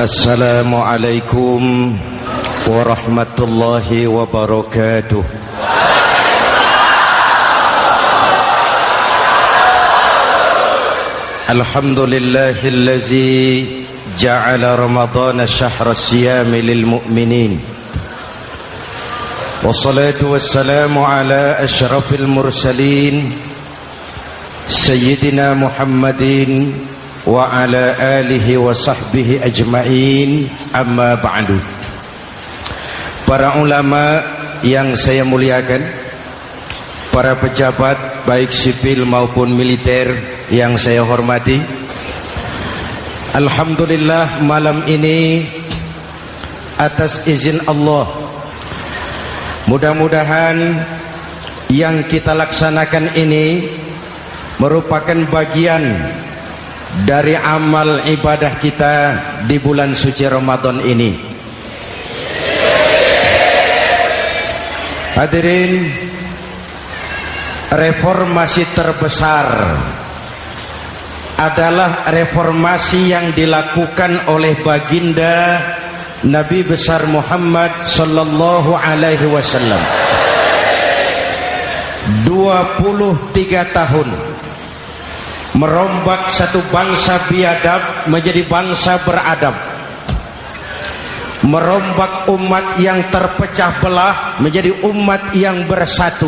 Assalamualaikum warahmatullahi wabarakatuh. Alhamdulillahillazi ja'ala Ramadhana syahra siyami lil mu'minin. Wassalatu wassalamu ala asyrafil mursalin Sayyidina Muhammadin wa ala alihi wa sahbihi ajma'in, amma ba'du. Para ulama yang saya muliakan, para pejabat baik sipil maupun militer yang saya hormati, alhamdulillah malam ini atas izin Allah, mudah-mudahan yang kita laksanakan ini merupakan bagian dari amal ibadah kita di bulan suci Ramadan ini. Hadirin, reformasi terbesar adalah reformasi yang dilakukan oleh baginda Nabi besar Muhammad sallallahu alaihi wasallam. 23 tahun merombak satu bangsa biadab menjadi bangsa beradab, merombak umat yang terpecah belah menjadi umat yang bersatu,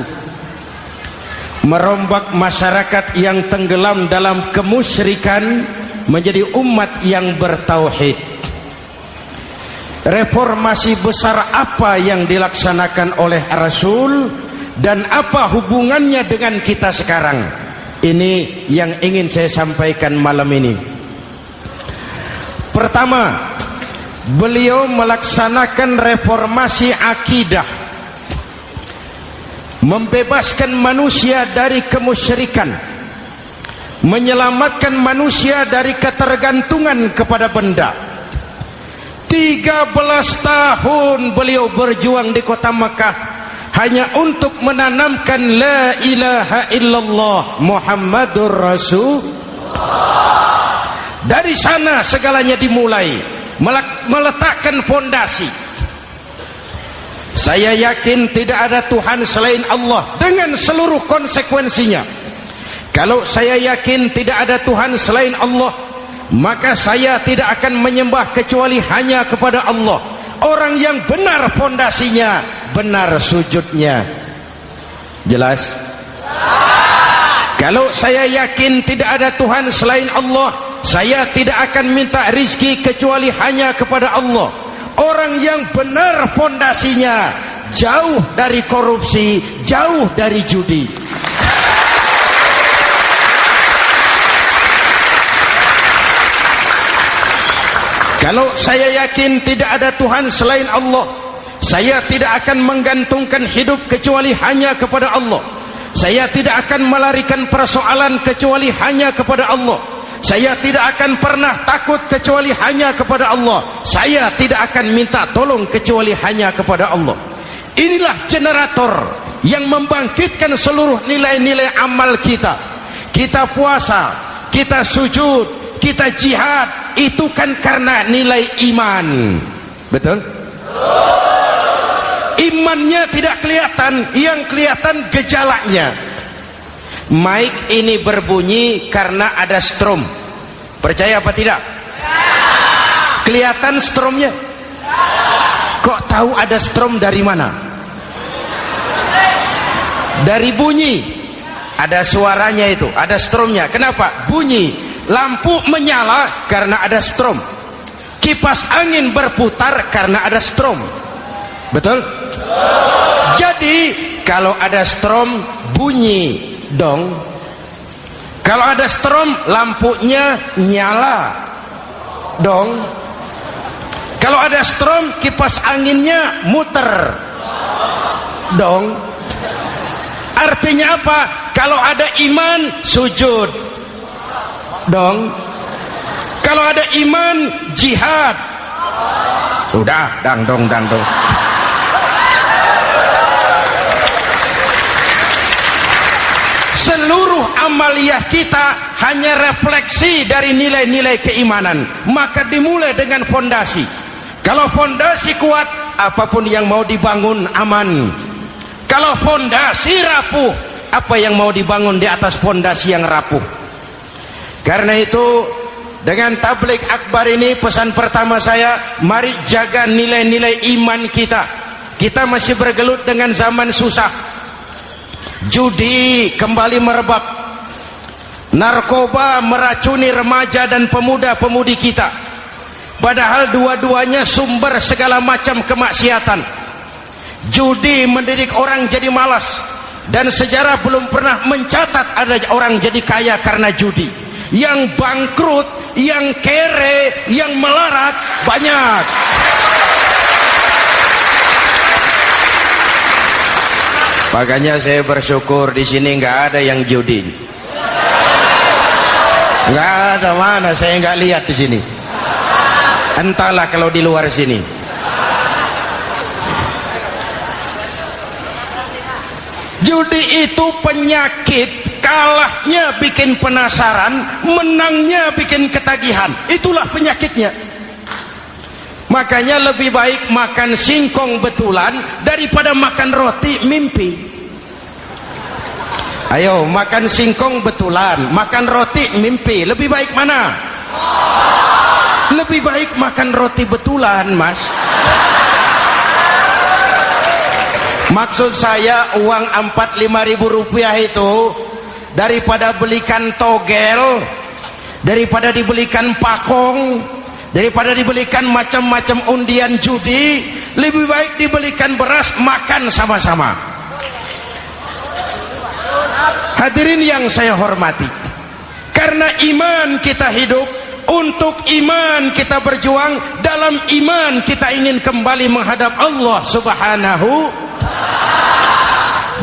merombak masyarakat yang tenggelam dalam kemusyrikan menjadi umat yang bertauhid. Reformasi besar apa yang dilaksanakan oleh Rasul dan apa hubungannya dengan kita sekarang? Ini yang ingin saya sampaikan malam ini. Pertama, beliau melaksanakan reformasi akidah, membebaskan manusia dari kemusyrikan, menyelamatkan manusia dari ketergantungan kepada benda. 13 tahun beliau berjuang di kota Makkah hanya untuk menanamkan la ilaha illallah Muhammadur Rasulullah. Dari sana segalanya dimulai, meletakkan fondasi. Saya yakin tidak ada Tuhan selain Allah dengan seluruh konsekuensinya. Kalau saya yakin tidak ada Tuhan selain Allah, maka saya tidak akan menyembah kecuali hanya kepada Allah. Orang yang benar fondasinya, benar sujudnya. Jelas? Kalau saya yakin tidak ada Tuhan selain Allah, saya tidak akan minta rizki kecuali hanya kepada Allah. Orang yang benar fondasinya, jauh dari korupsi, jauh dari judi. Kalau saya yakin tidak ada Tuhan selain Allah, saya tidak akan menggantungkan hidup kecuali hanya kepada Allah. Saya tidak akan melarikan persoalan kecuali hanya kepada Allah. Saya tidak akan pernah takut kecuali hanya kepada Allah. Saya tidak akan minta tolong kecuali hanya kepada Allah. Inilah generator yang membangkitkan seluruh nilai-nilai amal kita. Kita puasa, kita sujud, kita jihad, itu kan karena nilai iman. Betul? Imannya tidak kelihatan, yang kelihatan gejalanya. Mic ini berbunyi karena ada strom. Percaya apa tidak? Kelihatan stromnya? Kok tahu ada strom dari mana? Dari bunyi. Ada suaranya itu, ada stromnya. Kenapa? Bunyi. Lampu menyala karena ada strom. Kipas angin berputar karena ada strom. Betul? Jadi kalau ada strom bunyi dong. Kalau ada strom lampunya nyala dong. Kalau ada strom kipas anginnya muter dong. Artinya apa? Kalau ada iman sujud dong. Kalau ada iman jihad. Udah dangdong. Seluruh amaliyah kita hanya refleksi dari nilai-nilai keimanan. Maka dimulai dengan fondasi. Kalau fondasi kuat, apapun yang mau dibangun aman. Kalau fondasi rapuh, apa yang mau dibangun di atas fondasi yang rapuh. Karena itu, dengan tabligh akbar ini, pesan pertama saya, mari jaga nilai-nilai iman kita. Kita masih bergelut dengan zaman susah. Judi kembali merebak. Narkoba meracuni remaja dan pemuda-pemudi kita. Padahal dua-duanya sumber segala macam kemaksiatan. Judi mendidik orang jadi malas. Dan sejarah belum pernah mencatat ada orang jadi kaya karena judi. Yang bangkrut, yang kere, yang melarat banyak. Makanya saya bersyukur di sini nggak ada yang judi. Nggak ada, mana saya nggak lihat di sini. Entahlah kalau di luar sini. Judi itu penyakit, kalahnya bikin penasaran, menangnya bikin ketagihan. Itulah penyakitnya. Makanya lebih baik makan singkong betulan daripada makan roti mimpi. Ayo, makan singkong betulan, makan roti mimpi, lebih baik mana? Lebih baik makan roti betulan, Mas. Maksud saya uang 4-5 ribu rupiah itu daripada belikan togel, daripada dibelikan pakong, daripada dibelikan macam-macam undian judi, lebih baik dibelikan beras, makan sama-sama. Hadirin yang saya hormati, karena iman kita hidup, untuk iman kita berjuang, dalam iman kita ingin kembali menghadap Allah Subhanahu.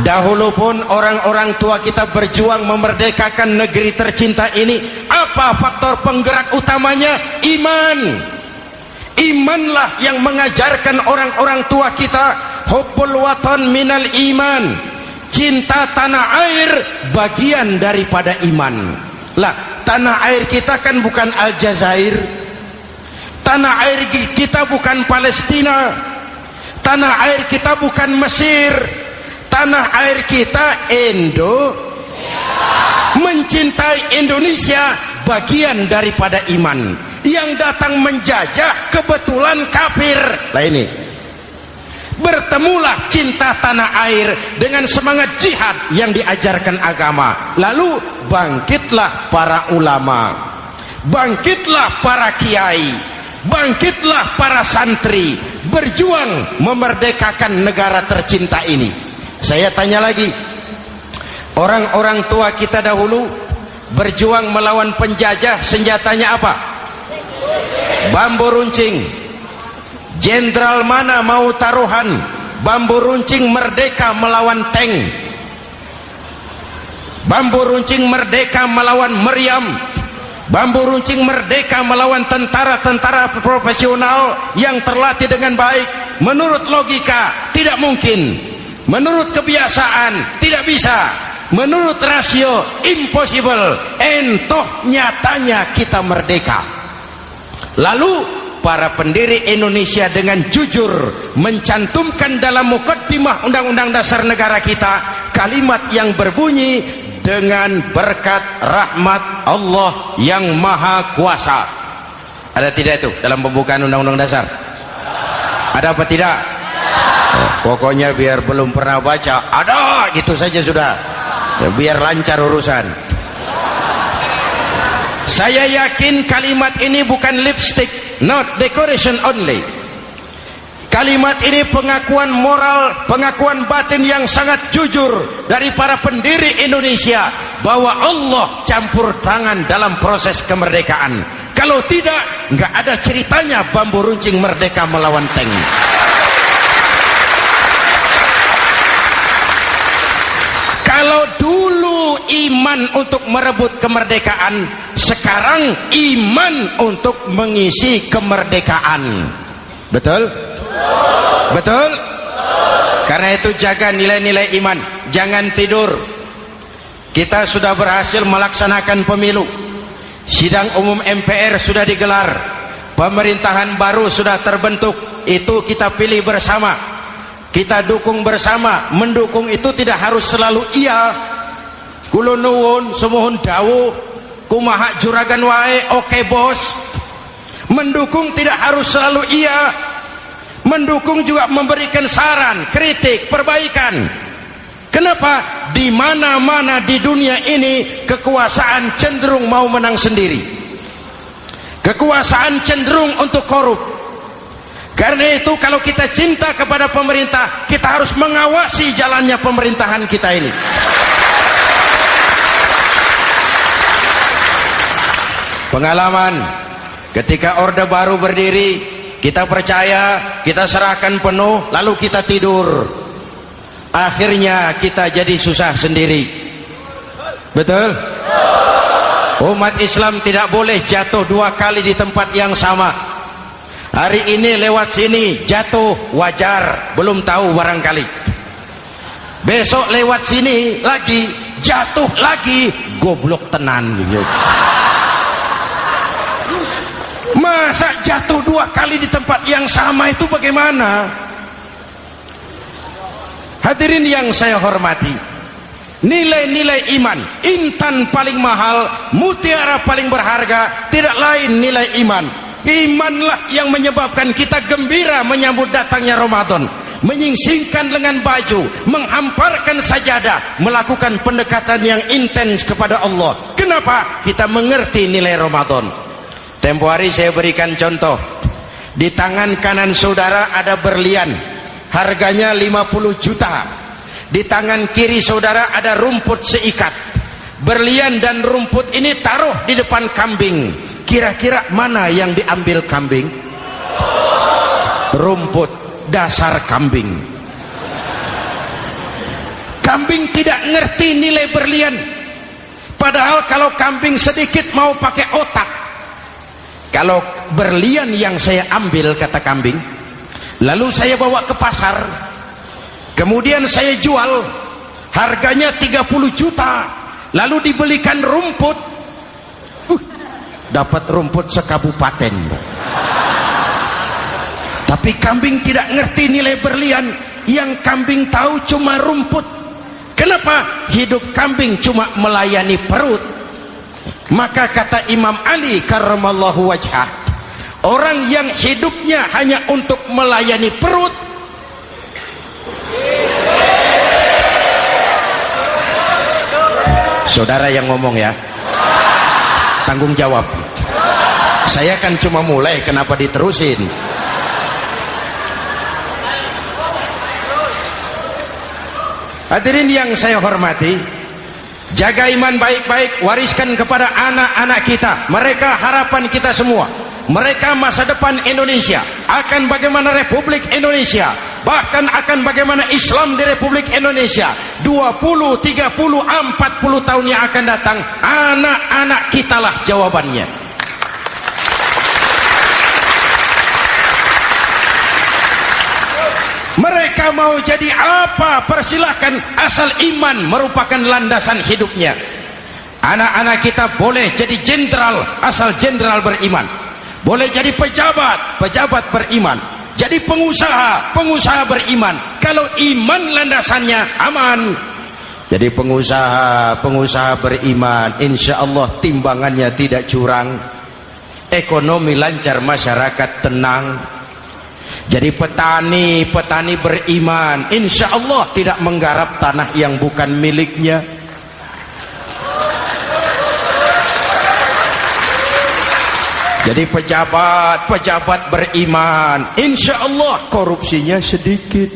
Dahulu pun orang-orang tua kita berjuang memerdekakan negeri tercinta ini. Apa faktor penggerak utamanya? Iman. Imanlah yang mengajarkan orang-orang tua kita, hubbul watan minal iman. Cinta tanah air bagian daripada iman. Lah, tanah air kita kan bukan Aljazair. Tanah air kita bukan Palestina. Tanah air kita bukan Mesir. Tanah air kita mencintai Indonesia bagian daripada iman. Yang datang menjajah kebetulan kafir. Lah ini, bertemulah cinta tanah air dengan semangat jihad yang diajarkan agama. Lalu bangkitlah para ulama, bangkitlah para kiai, bangkitlah para santri, berjuang memerdekakan negara tercinta ini. Saya tanya lagi, orang-orang tua kita dahulu berjuang melawan penjajah, senjatanya apa? Bambu runcing. Jenderal mana mau taruhan? Bambu runcing merdeka melawan tank. Bambu runcing merdeka melawan meriam. Bambu runcing merdeka melawan tentara-tentara profesional yang terlatih dengan baik. Menurut logika tidak mungkin. Menurut kebiasaan tidak bisa. Menurut rasio impossible. Entoh nyatanya kita merdeka. Lalu para pendiri Indonesia dengan jujur mencantumkan dalam mukaddimah Undang-Undang Dasar Negara kita kalimat yang berbunyi, dengan berkat rahmat Allah yang Maha Kuasa. Ada tidak itu dalam pembukaan Undang-Undang Dasar? Ada apa tidak? Pokoknya biar belum pernah baca, ada gitu saja sudah, biar lancar urusan. Saya yakin kalimat ini bukan lipstick, not decoration only. Kalimat ini pengakuan moral, pengakuan batin yang sangat jujur dari para pendiri Indonesia bahwa Allah campur tangan dalam proses kemerdekaan. Kalau tidak, nggak ada ceritanya bambu runcing merdeka melawan tank. Kalau dulu iman untuk merebut kemerdekaan, sekarang iman untuk mengisi kemerdekaan. Betul? Betul? Karena itu jaga nilai-nilai iman. Jangan tidur. kita sudah berhasil melaksanakan pemilu, sidang umum MPR sudah digelar, pemerintahan baru sudah terbentuk. Itu kita pilih bersama, kita dukung bersama. Mendukung itu tidak harus selalu iya, kula nuwun sumuhun dawuh, kumaha juragan wae oke bos. Mendukung tidak harus selalu iya, mendukung juga memberikan saran, kritik, perbaikan. Kenapa? Di mana-mana di dunia ini kekuasaan cenderung mau menang sendiri, kekuasaan cenderung untuk korup. Karena itu kalau kita cinta kepada pemerintah, kita harus mengawasi jalannya pemerintahan kita ini. Pengalaman ketika Orde Baru berdiri, kita percaya, kita serahkan penuh, lalu kita tidur. Akhirnya kita jadi susah sendiri. Betul? Umat Islam tidak boleh jatuh dua kali di tempat yang sama. Hari ini lewat sini jatuh wajar, belum tahu barangkali. Besok lewat sini lagi jatuh lagi, goblok tenan gitu. Masa jatuh dua kali di tempat yang sama itu bagaimana? Hadirin yang saya hormati, nilai-nilai iman, intan paling mahal, mutiara paling berharga, tidak lain nilai iman. Imanlah yang menyebabkan kita gembira menyambut datangnya Ramadan, menyingsingkan lengan baju, menghamparkan sajadah, melakukan pendekatan yang intens kepada Allah. Kenapa? Kita mengerti nilai Ramadan. Tempo hari saya berikan contoh. Di tangan kanan saudara ada berlian, harganya 50 juta. Di tangan kiri saudara ada rumput seikat. Berlian dan rumput ini taruh di depan kambing. Kira-kira mana yang diambil kambing? Rumput, dasar kambing. Kambing tidak ngerti nilai berlian. Padahal kalau kambing sedikit mau pakai otak. Kalau berlian yang saya ambil, kata kambing, lalu saya bawa ke pasar, kemudian saya jual, harganya 30 juta, lalu dibelikan rumput, dapat rumput sekabupaten. Tapi kambing tidak ngerti nilai berlian. Yang kambing tahu cuma rumput. Kenapa? Hidup kambing cuma melayani perut. Maka kata Imam Ali karramallahu wajhah, orang yang hidupnya hanya untuk melayani perut, saudara yang ngomong ya, tanggung jawab. Saya kan cuma mulai, kenapa diterusin? Hadirin yang saya hormati, jaga iman baik-baik, wariskan kepada anak-anak kita. Mereka harapan kita semua. Mereka masa depan Indonesia. Akan bagaimana Republik Indonesia, bahkan akan bagaimana Islam di Republik Indonesia 20, 30, 40 tahun yang akan datang. Anak-anak kitalah jawabannya. Mereka mau jadi apa, persilahkan, asal iman merupakan landasan hidupnya. Anak-anak kita boleh jadi jenderal, asal jenderal beriman. Boleh jadi pejabat, pejabat beriman. Jadi pengusaha, pengusaha beriman. Kalau iman landasannya aman. Jadi pengusaha, pengusaha beriman, insya Allah timbangannya tidak curang, ekonomi lancar, masyarakat tenang. Jadi petani, petani beriman, insya Allah tidak menggarap tanah yang bukan miliknya. Jadi pejabat, pejabat beriman, insya Allah korupsinya sedikit.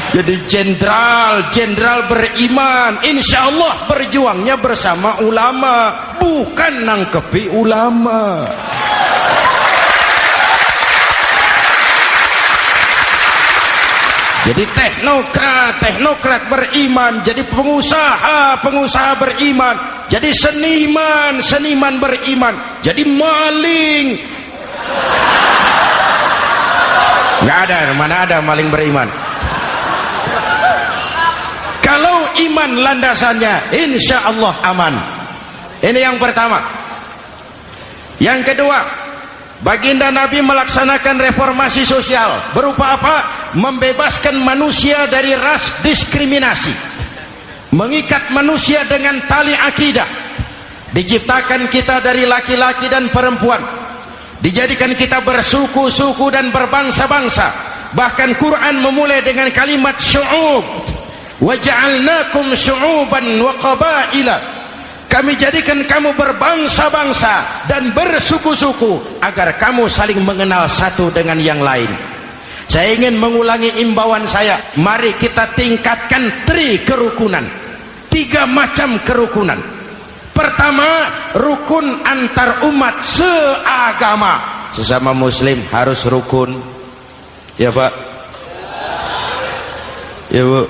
Jadi jenderal, jenderal beriman, insya Allah berjuangnya bersama ulama, bukan nangkepi ulama. Jadi teknokrat, teknokrat beriman. Jadi pengusaha, pengusaha beriman. Jadi seniman, seniman beriman. Jadi maling. Nggak ada, mana ada maling beriman. iman landasannya, insya Allah aman. Ini yang pertama. Yang kedua, baginda Nabi melaksanakan reformasi sosial. Berupa apa? Membebaskan manusia dari ras diskriminasi, mengikat manusia dengan tali akidah. Diciptakan kita dari laki-laki dan perempuan, dijadikan kita bersuku-suku dan berbangsa-bangsa. Bahkan Quran memulai dengan kalimat syu'ub, wa ja'alnakum syu'uban wa qabaila. Kami jadikan kamu berbangsa-bangsa dan bersuku-suku agar kamu saling mengenal satu dengan yang lain. Saya ingin mengulangi imbauan saya, mari kita tingkatkan kerukunan. 3 macam kerukunan. Pertama, rukun antar umat seagama. Sesama muslim harus rukun. Ya Pak? Ya Bu?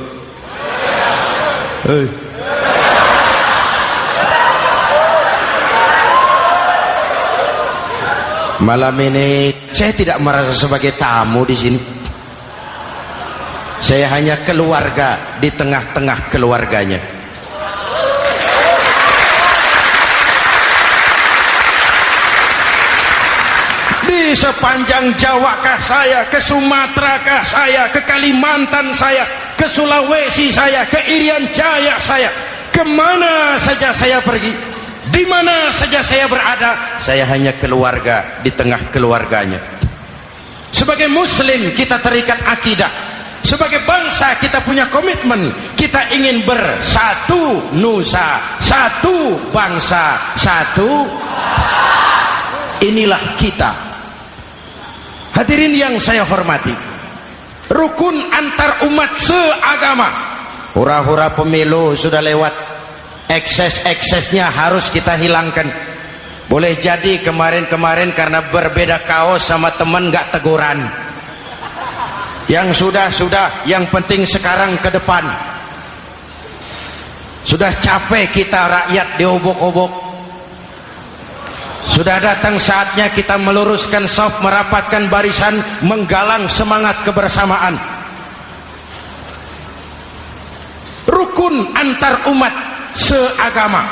Malam ini saya tidak merasa sebagai tamu di sini. Saya hanya keluarga di tengah-tengah keluarganya. Di sepanjang Jawa kah saya, ke Sumatera kah saya, ke Kalimantan saya, ke Sulawesi saya, ke Irian Jaya saya, kemana saja saya pergi, di mana saja saya berada, saya hanya keluarga di tengah keluarganya. Sebagai muslim kita terikat akidah. Sebagai bangsa kita punya komitmen. Kita ingin bersatu nusa, satu bangsa, satu. Inilah kita. Hadirin yang saya hormati, rukun antar umat seagama. Hura-hura pemilu sudah lewat, ekses-eksesnya harus kita hilangkan. Boleh jadi kemarin-kemarin karena berbeda kaos sama teman gak teguran. Yang sudah-sudah, yang penting sekarang ke depan. Sudah capek kita rakyat diobok-obok. Sudah datang saatnya kita meluruskan saf, merapatkan barisan, menggalang semangat kebersamaan. Rukun antar umat seagama.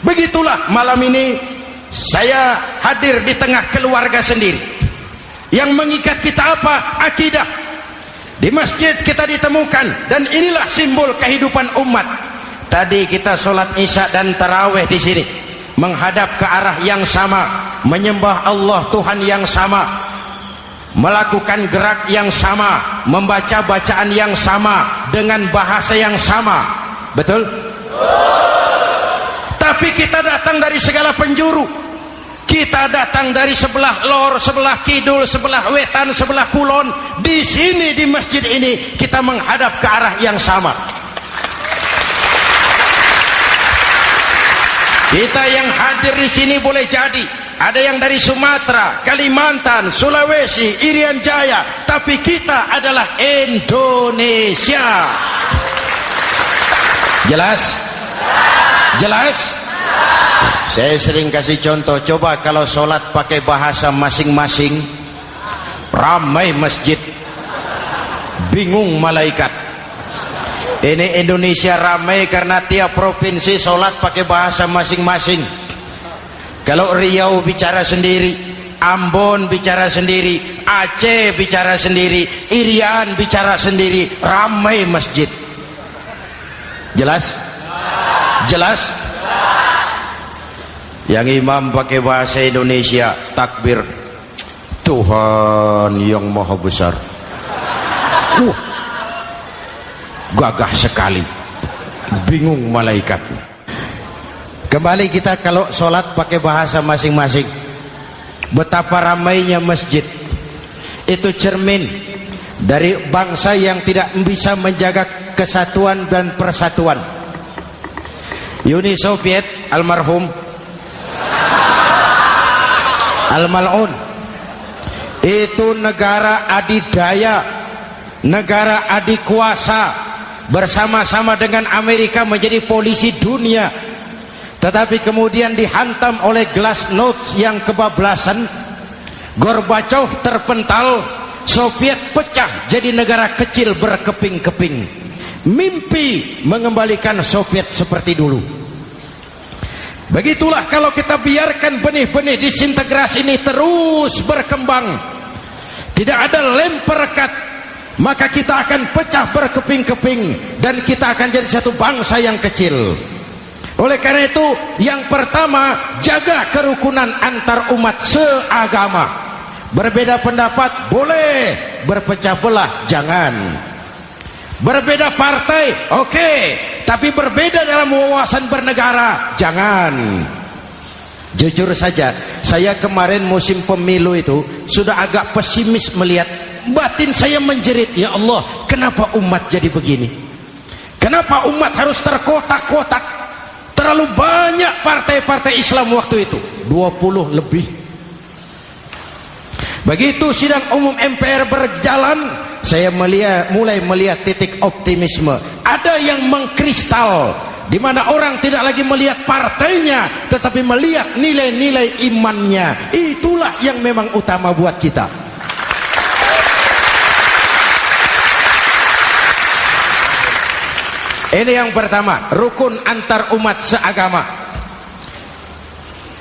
Begitulah malam ini saya hadir di tengah keluarga sendiri. Yang mengikat kita apa? Akidah. Di masjid kita ditemukan, dan inilah simbol kehidupan umat. Tadi kita sholat isya dan tarawih di sini, menghadap ke arah yang sama, menyembah Allah Tuhan yang sama, melakukan gerak yang sama, membaca bacaan yang sama, dengan bahasa yang sama. Betul? Tapi kita datang dari segala penjuru. Kita datang dari sebelah lor, sebelah kidul, sebelah wetan, sebelah kulon. Di sini di masjid ini kita menghadap ke arah yang sama. Kita yang hadir di sini boleh jadi ada yang dari Sumatera, Kalimantan, Sulawesi, Irian Jaya, tapi kita adalah Indonesia. Jelas? Jelas? Saya sering kasih contoh, coba kalau sholat pakai bahasa masing-masing, ramai masjid, bingung malaikat. Ini Indonesia ramai karena tiap provinsi sholat pakai bahasa masing-masing. Kalau Riau bicara sendiri, Ambon bicara sendiri, Aceh bicara sendiri, Irian bicara sendiri, ramai masjid. Jelas? Jelas? Yang imam pakai bahasa Indonesia, takbir, Tuhan yang maha besar. Gagah sekali, bingung malaikat. Kembali kita kalau sholat pakai bahasa masing-masing. Betapa ramainya masjid. Itu cermin dari bangsa yang tidak bisa menjaga kesatuan dan persatuan. Uni Soviet almarhum Al-Mal'un itu negara adidaya, negara adikuasa, bersama-sama dengan Amerika menjadi polisi dunia. Tetapi kemudian dihantam oleh glasnost yang kebablasan. Gorbachev terpental, Soviet pecah jadi negara kecil berkeping-keping. mimpi mengembalikan Soviet seperti dulu. Begitulah kalau kita biarkan benih-benih disintegrasi ini terus berkembang, tidak ada lem perekat, maka kita akan pecah berkeping-keping dan kita akan jadi satu bangsa yang kecil. Oleh karena itu, yang pertama, jaga kerukunan antar umat seagama. Berbeda pendapat boleh, berpecah belah jangan. Berbeda partai oke, tapi berbeda dalam wawasan bernegara jangan. Jujur saja, saya kemarin musim pemilu itu sudah agak pesimis melihat, batin saya menjerit, ya Allah, kenapa umat jadi begini? Kenapa umat harus terkotak-kotak? Terlalu banyak partai-partai Islam waktu itu, 20 lebih. Begitu sidang umum MPR berjalan, saya mulai melihat titik optimisme. Ada yang mengkristal, di mana orang tidak lagi melihat partainya, tetapi melihat nilai-nilai imannya. Itulah yang memang utama buat kita. Ini yang pertama, rukun antar umat seagama.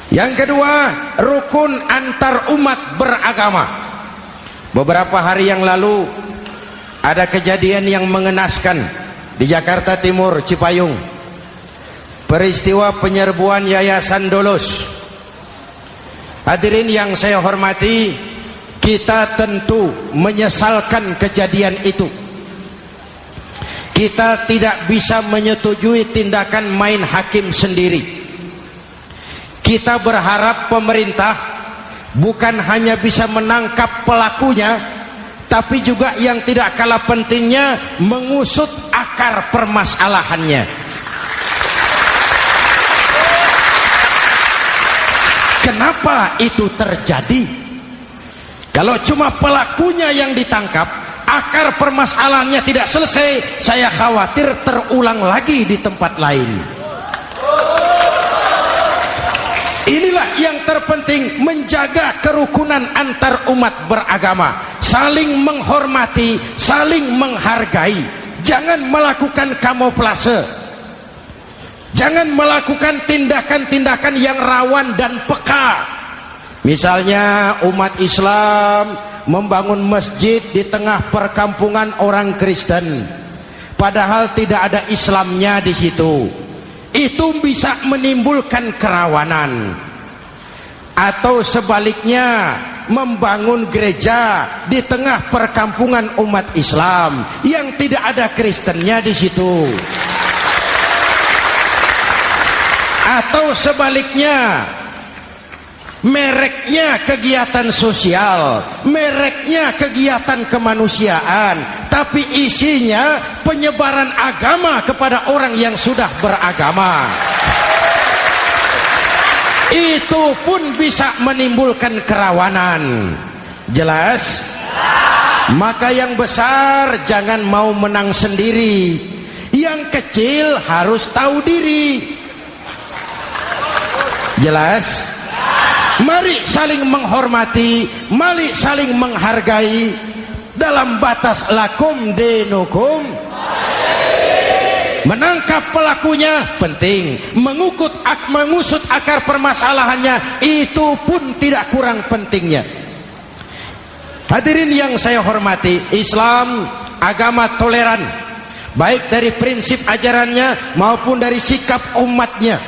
Yang kedua, rukun antar umat beragama. Beberapa hari yang lalu ada kejadian yang mengenaskan di Jakarta Timur, Cipayung. Peristiwa penyerbuan Yayasan Dolos. Hadirin yang saya hormati, kita tentu menyesalkan kejadian itu. Kita tidak bisa menyetujui tindakan main hakim sendiri. Kita berharap pemerintah bukan hanya bisa menangkap pelakunya, tapi juga yang tidak kalah pentingnya mengusut akar permasalahannya. Kenapa itu terjadi? Kalau cuma pelakunya yang ditangkap, akar permasalahannya tidak selesai, saya khawatir terulang lagi di tempat lain. Inilah yang terpenting, menjaga kerukunan antar umat beragama, saling menghormati, saling menghargai. Jangan melakukan kamuflase, jangan melakukan tindakan-tindakan yang rawan dan peka. Misalnya umat Islam membangun masjid di tengah perkampungan orang Kristen, padahal tidak ada Islamnya di situ. Itu bisa menimbulkan kerawanan. Atau sebaliknya, membangun gereja di tengah perkampungan umat Islam yang tidak ada Kristennya di situ. Atau sebaliknya, mereknya kegiatan sosial, mereknya kegiatan kemanusiaan, tapi isinya penyebaran agama kepada orang yang sudah beragama. Itu pun bisa menimbulkan kerawanan. Jelas? Maka yang besar jangan mau menang sendiri, yang kecil harus tahu diri. Jelas? Mari saling menghormati, mari saling menghargai dalam batas lakum dinukum. Menangkap pelakunya penting, mengusut akar permasalahannya itu pun tidak kurang pentingnya. Hadirin yang saya hormati, Islam agama toleran, baik dari prinsip ajarannya maupun dari sikap umatnya.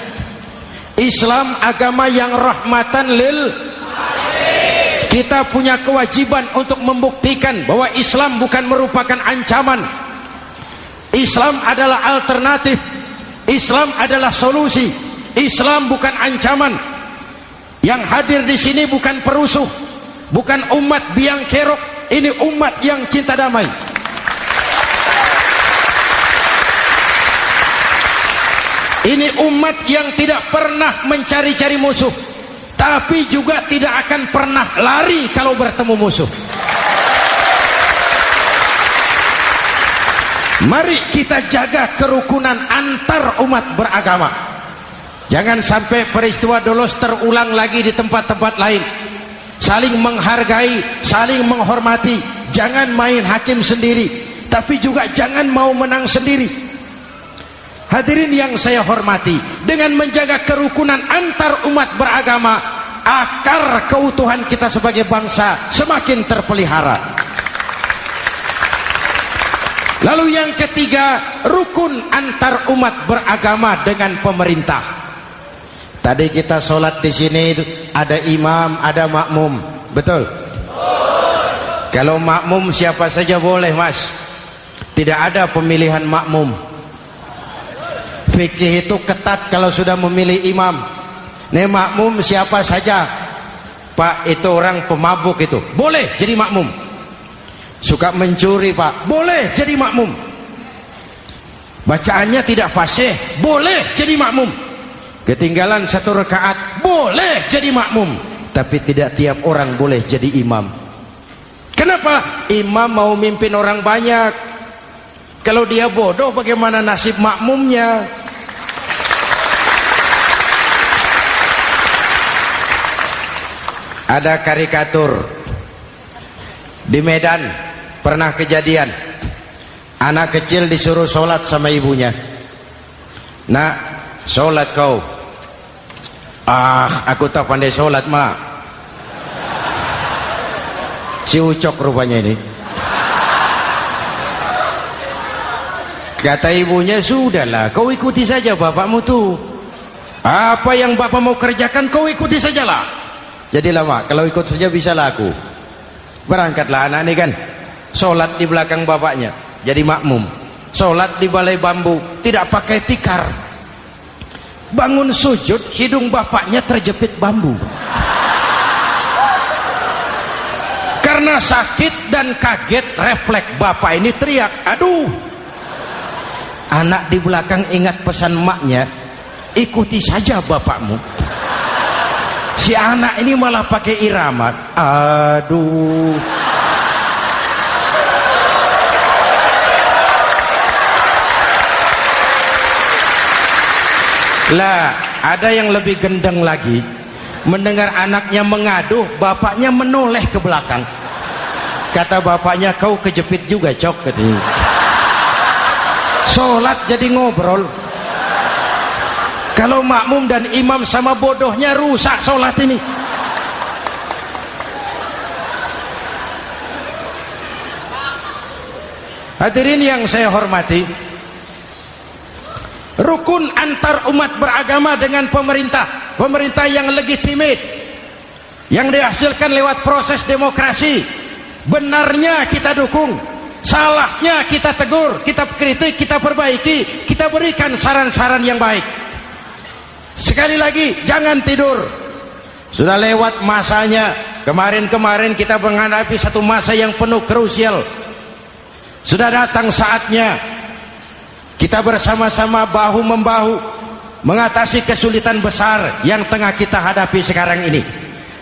Islam agama yang rahmatan lil alamin. Kita punya kewajiban untuk membuktikan bahwa Islam bukan merupakan ancaman. Islam adalah alternatif. Islam adalah solusi. Islam bukan ancaman. Yang hadir di sini bukan perusuh, bukan umat biang kerok. Ini umat yang cinta damai. Ini umat yang tidak pernah mencari-cari musuh, tapi juga tidak akan pernah lari kalau bertemu musuh. Mari kita jaga kerukunan antar umat beragama. Jangan sampai peristiwa Dolos terulang lagi di tempat-tempat lain. Saling menghargai, saling menghormati. Jangan main hakim sendiri. tapi juga jangan mau menang sendiri. Hadirin yang saya hormati, dengan menjaga kerukunan antar umat beragama, akar keutuhan kita sebagai bangsa semakin terpelihara. Lalu yang ketiga, rukun antar umat beragama dengan pemerintah. Tadi kita sholat di sini ada imam, ada makmum, betul? Kalau makmum siapa saja boleh, Mas. Tidak ada pemilihan makmum. Fikih itu ketat kalau sudah memilih imam. Nih makmum siapa saja. Pak, itu orang pemabuk itu, boleh jadi makmum. Suka mencuri, Pak, boleh jadi makmum. Bacaannya tidak fasih, boleh jadi makmum. Ketinggalan 1 rakaat, boleh jadi makmum. Tapi tidak tiap orang boleh jadi imam. Kenapa? Imam mau mimpin orang banyak. Kalau dia bodoh, bagaimana nasib makmumnya? Ada karikatur di Medan, pernah kejadian anak kecil disuruh sholat sama ibunya. Nak, sholat kau. Ah, aku tak pandai sholat, mak. Si Ucok rupanya ini. Kata ibunya, sudahlah, kau ikuti saja bapakmu tuh. Apa yang bapak mau kerjakan, kau ikuti sajalah. Jadi lama, kalau ikut saja bisa laku. Berangkatlah anak ini kan, sholat di belakang bapaknya, jadi makmum. Sholat di balai bambu, tidak pakai tikar. Bangun sujud, hidung bapaknya terjepit bambu. Karena sakit dan kaget, refleks bapak ini teriak, aduh. Anak di belakang ingat pesan maknya, ikuti saja bapakmu. Si anak ini malah pakai irama, aduh. Lah, ada yang lebih gendeng lagi. Mendengar anaknya mengaduh, bapaknya menoleh ke belakang. Kata bapaknya, kau kejepit juga, Cok, katanya. Sholat jadi ngobrol. Kalau makmum dan imam sama bodohnya, rusak sholat ini. Hadirin yang saya hormati, rukun antar umat beragama dengan pemerintah, pemerintah yang legitimate, yang dihasilkan lewat proses demokrasi. Benarnya kita dukung, salahnya kita tegur, kita kritik, kita perbaiki, kita berikan saran-saran yang baik. Sekali lagi, jangan tidur. Sudah lewat masanya. Kemarin-kemarin kita menghadapi satu masa yang penuh krusial. Sudah datang saatnya kita bersama-sama bahu-membahu mengatasi kesulitan besar yang tengah kita hadapi sekarang ini.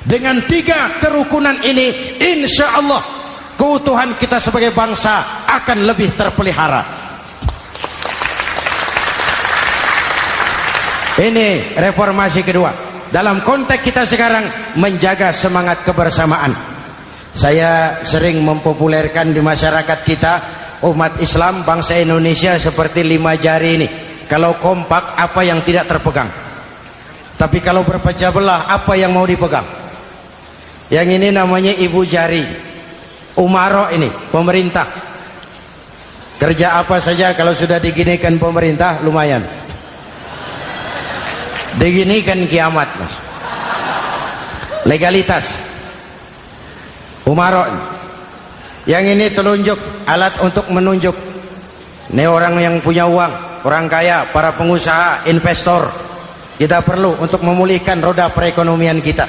Dengan 3 kerukunan ini, insya Allah keutuhan kita sebagai bangsa akan lebih terpelihara. Ini reformasi kedua. Dalam konteks kita sekarang, menjaga semangat kebersamaan. Saya sering mempopulerkan di masyarakat kita, umat Islam bangsa Indonesia seperti 5 jari ini. Kalau kompak, apa yang tidak terpegang? Tapi kalau berpecah belah, apa yang mau dipegang? Yang ini namanya ibu jari. Umaro ini, pemerintah. Kerja apa saja kalau sudah diginikan pemerintah, lumayan. Diginikan kiamat, Mas. Legalitas. Umaro. Yang ini telunjuk, alat untuk menunjuk. Ini orang yang punya uang, orang kaya, para pengusaha, investor. Kita perlu untuk memulihkan roda perekonomian kita.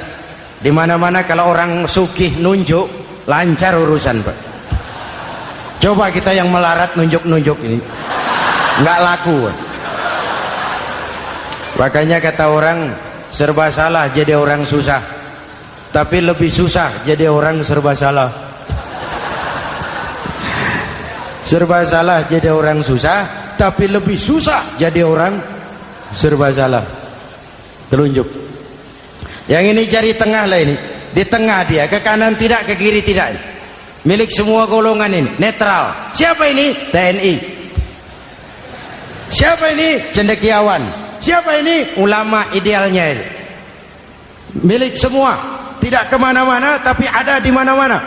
Di mana-mana kalau orang sugih nunjuk, lancar urusan, Pak. Coba kita yang melarat nunjuk-nunjuk ini, nggak laku. Makanya kata orang, serba salah jadi orang susah, tapi lebih susah jadi orang serba salah. Serba salah jadi orang susah, tapi lebih susah jadi orang serba salah. Telunjuk. Yang ini jari tengah lah ini. Di tengah dia, ke kanan tidak, ke kiri tidak. milik semua golongan ini, netral. Siapa ini? TNI. Siapa ini? Cendekiawan. Siapa ini? Ulama idealnya ini. Milik semua, tidak kemana-mana tapi ada di mana-mana.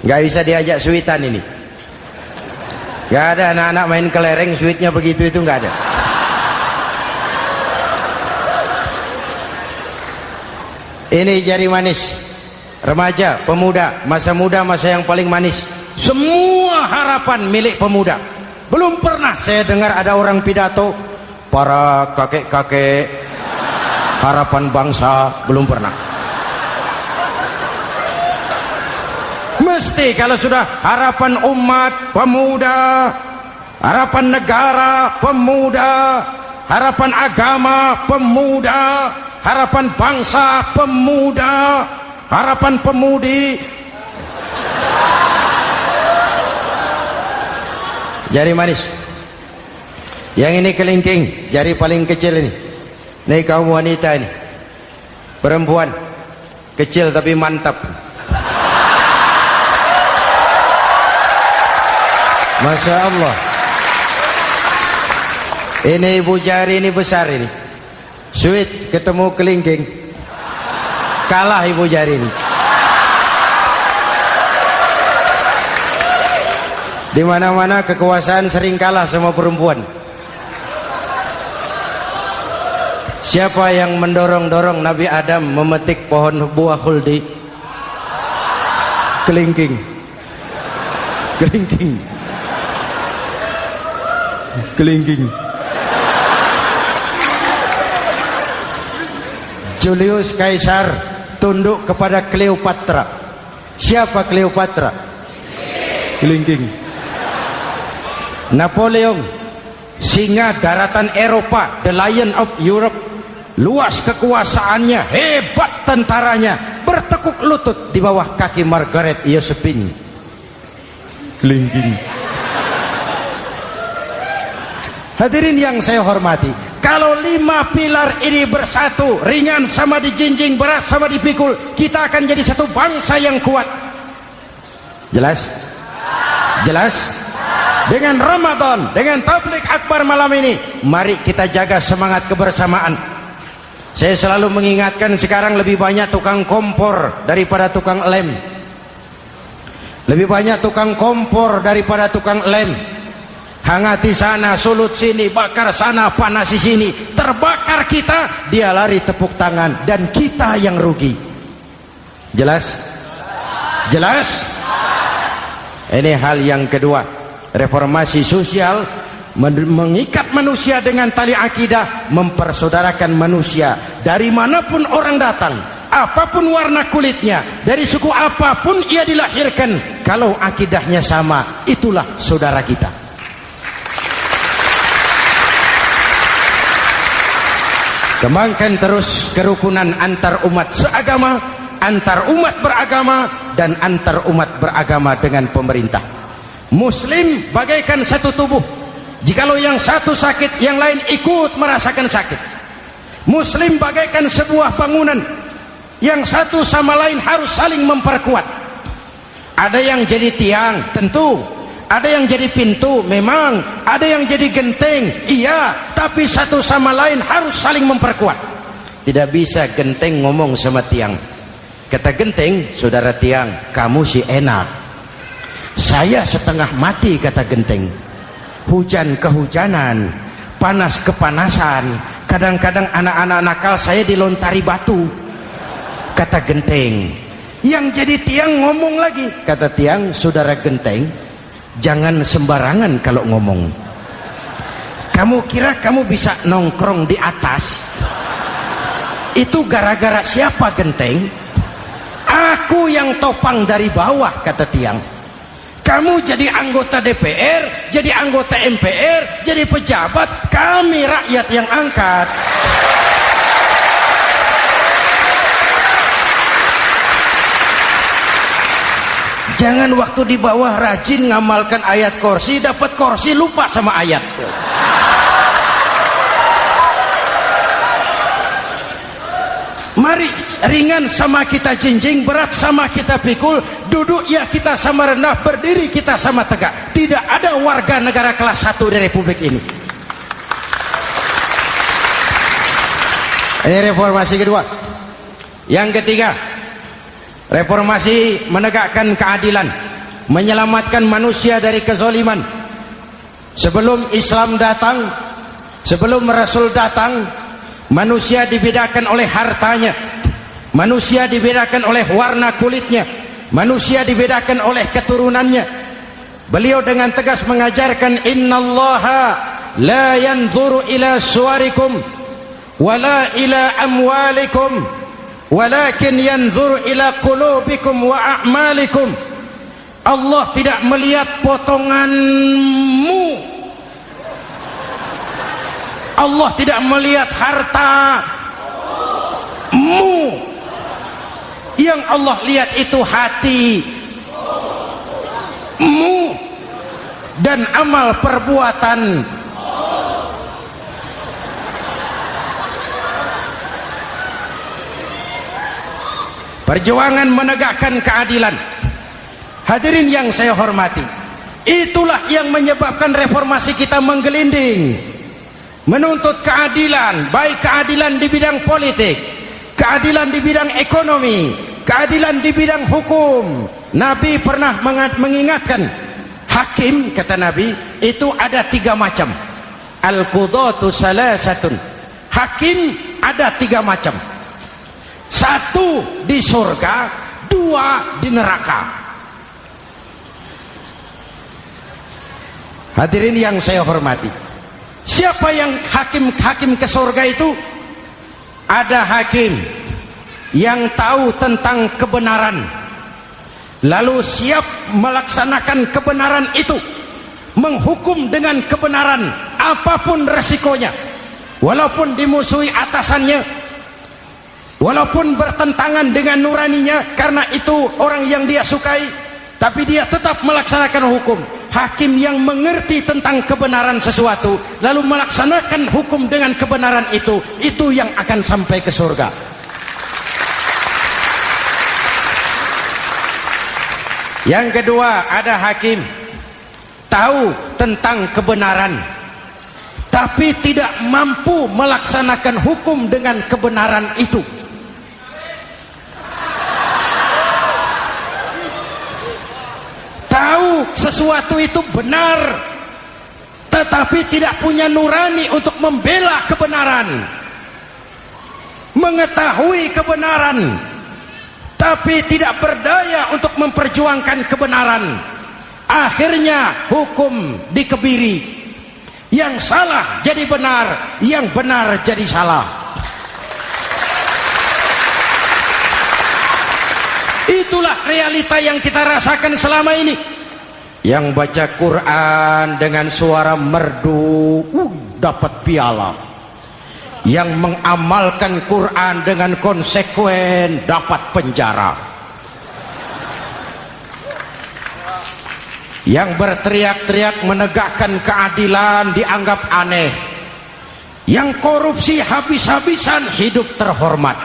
Gak bisa diajak suitan ini. Gak ada anak-anak main kelereng suitnya begitu, itu gak ada. Ini jari manis remaja, pemuda, masa muda, masa yang paling manis. Semua harapan milik pemuda. Belum pernah saya dengar ada orang pidato para kakek-kakek harapan bangsa, belum pernah. Mesti kalau sudah harapan umat, pemuda, harapan negara, pemuda, harapan agama, pemuda, harapan bangsa, pemuda, harapan pemudi. Jari manis. Yang ini kelingking, jari paling kecil ini. Ini kaum wanita ini. Perempuan kecil tapi mantap. Masya Allah. Ini ibu jari ini besar ini. Sweet ketemu kelingking, kalah ibu jari ini. Di mana-mana kekuasaan sering kalah sama perempuan. Siapa yang mendorong-dorong Nabi Adam memetik pohon buah khuldi? Kelingking. Kelingking. Kelingking. Julius Caesar tunduk kepada Cleopatra. Siapa Cleopatra? Kelingking. Napoleon, singa daratan Eropa, the Lion of Europe, luas kekuasaannya, hebat tentaranya, bertekuk lutut di bawah kaki Margaret Josephine. Kelingking. Hadirin yang saya hormati, kalau 5 pilar ini bersatu, ringan sama dijinjing, berat sama dipikul, kita akan jadi satu bangsa yang kuat. Jelas? Jelas? Dengan Ramadan, dengan tabligh akbar malam ini, mari kita jaga semangat kebersamaan. Saya selalu mengingatkan, sekarang lebih banyak tukang kompor daripada tukang lem. Lebih banyak tukang kompor daripada tukang lem. Hangati sana, sulut sini, bakar sana, panasi sini. Terbakar kita, dia lari tepuk tangan, dan kita yang rugi. Jelas? Jelas? Ini hal yang kedua. Reformasi sosial mengikat manusia dengan tali akidah, mempersaudarakan manusia dari manapun orang datang, apapun warna kulitnya, dari suku apapun ia dilahirkan, kalau akidahnya sama, itulah saudara kita. Kembangkan terus kerukunan antar umat seagama, antar umat beragama, dan antar umat beragama dengan pemerintah. Muslim bagaikan satu tubuh. Jikalau yang satu sakit, yang lain ikut merasakan sakit. Muslim bagaikan sebuah bangunan, yang satu sama lain harus saling memperkuat. Ada yang jadi tiang, tentu. Ada yang jadi pintu, memang. Ada yang jadi genteng, iya. Tapi satu sama lain harus saling memperkuat. Tidak bisa genteng ngomong sama tiang. Kata genteng, saudara tiang, kamu sih enak. Saya setengah mati, kata genteng. Hujan kehujanan, panas kepanasan, kadang-kadang anak-anak nakal saya dilontari batu, kata genteng. Yang jadi tiang ngomong lagi, kata tiang, saudara genteng, jangan sembarangan kalau ngomong. Kamu kira kamu bisa nongkrong di atas? Itu gara-gara siapa, genteng? Aku yang topang dari bawah, kata tiang. Kamu jadi anggota DPR, jadi anggota MPR, jadi pejabat, kami rakyat yang angkat. Jangan waktu di bawah rajin ngamalkan ayat kursi, dapat kursi lupa sama ayat. Mari ringan sama kita jinjing, berat sama kita pikul, duduk ya kita sama rendah, berdiri kita sama tegak. Tidak ada warga negara kelas 1 di Republik ini. Ini reformasi kedua. Yang ketiga, reformasi menegakkan keadilan, menyelamatkan manusia dari kezaliman. Sebelum Islam datang, sebelum Rasul datang, manusia dibedakan oleh hartanya, manusia dibedakan oleh warna kulitnya, manusia dibedakan oleh keturunannya. Beliau dengan tegas mengajarkan, innallaha la yanzuru ila suwarikum wala ila amwalikum walakin yanzuru ila qulubikum wa a'malikum. Allah tidak melihat potonganmu, Allah tidak melihat hartamu. Yang Allah lihat itu hatimu dan amal perbuatan. Perjuangan menegakkan keadilan. Hadirin yang saya hormati, itulah yang menyebabkan reformasi kita menggelinding, menuntut keadilan, baik keadilan di bidang politik, keadilan di bidang ekonomi, keadilan di bidang hukum. Nabi pernah mengingatkan, hakim, kata Nabi, itu ada 3 macam. Al-qudatu salasatun. Hakim ada 3 macam. 1 di surga, 2 di neraka. Hadirin yang saya hormati, siapa yang hakim ke surga itu? Ada hakim yang tahu tentang kebenaran, lalu siap melaksanakan kebenaran itu, menghukum dengan kebenaran apapun resikonya, walaupun dimusuhi atasannya, walaupun bertentangan dengan nuraninya, karena itu orang yang dia sukai, tapi dia tetap melaksanakan hukum. Hakim yang mengerti tentang kebenaran sesuatu lalu melaksanakan hukum dengan kebenaran itu yang akan sampai ke surga. Yang kedua, ada hakim tahu tentang kebenaran tapi tidak mampu melaksanakan hukum dengan kebenaran itu. Tahu sesuatu itu benar tetapi tidak punya nurani untuk membela kebenaran, mengetahui kebenaran tapi tidak berdaya untuk memperjuangkan kebenaran. Akhirnya hukum dikebiri, yang salah jadi benar, yang benar jadi salah. Itulah realita yang kita rasakan selama ini. Yang baca Quran dengan suara merdu dapat piala, yang mengamalkan Quran dengan konsekuen dapat penjara, yang berteriak-teriak menegakkan keadilan dianggap aneh, yang korupsi habis-habisan hidup terhormat.